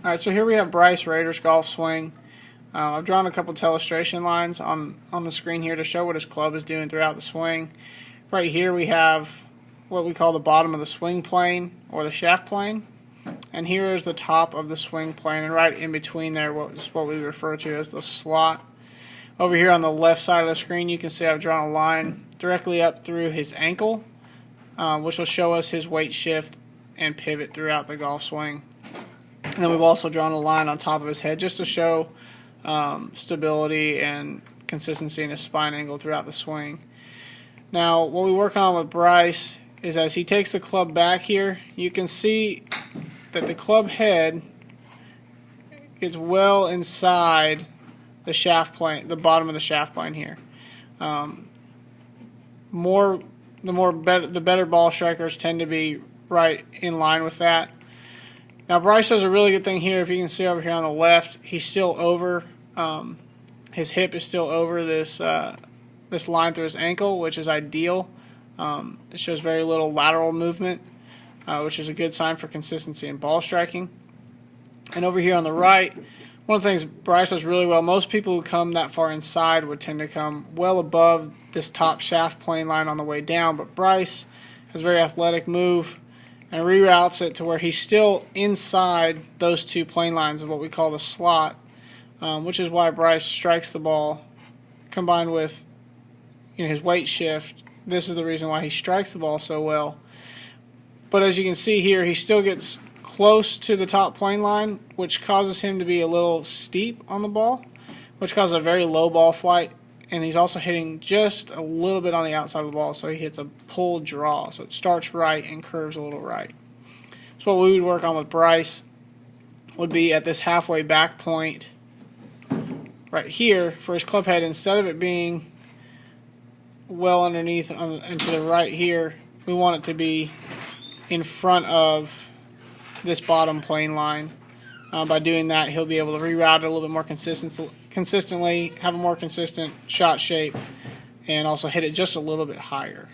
Alright, so here we have Bryce Rader's golf swing. I've drawn a couple illustration lines on the screen here to show what his club is doing throughout the swing. Right here we have what we call the bottom of the swing plane or the shaft plane. And here is the top of the swing plane, and right in between there is what we refer to as the slot. Over here on the left side of the screen you can see I've drawn a line directly up through his ankle, which will show us his weight shift and pivot throughout the golf swing. And then we've also drawn a line on top of his head just to show stability and consistency in his spine angle throughout the swing. Now, what we work on with Bryce is as he takes the club back here, you can see that the club head gets well inside the shaft plane, the bottom of the shaft plane here. The better ball strikers tend to be right in line with that. Now Bryce does a really good thing here. If you can see over here on the left, he's still over, his hip is still over this this line through his ankle, which is ideal. It shows very little lateral movement, which is a good sign for consistency in ball striking. And over here on the right, one of the things Bryce does really well, most people who come that far inside would tend to come well above this top shaft plane line on the way down, but Bryce has a very athletic move and reroutes it to where he's still inside those two plane lines of what we call the slot, which is why Bryce strikes the ball. Combined with his weight shift, this is the reason why he strikes the ball so well. But as you can see here, he still gets close to the top plane line, which causes him to be a little steep on the ball, which causes a very low ball flight. And he's also hitting just a little bit on the outside of the ball, so he hits a pull draw. So it starts right and curves a little right. So what we would work on with Bryce would be at this halfway back point right here for his club head. Instead of it being well underneath and to the right here, we want it to be in front of this bottom plane line. By doing that, he'll be able to reroute it a little bit more consistently, have a more consistent shot shape, and also hit it just a little bit higher.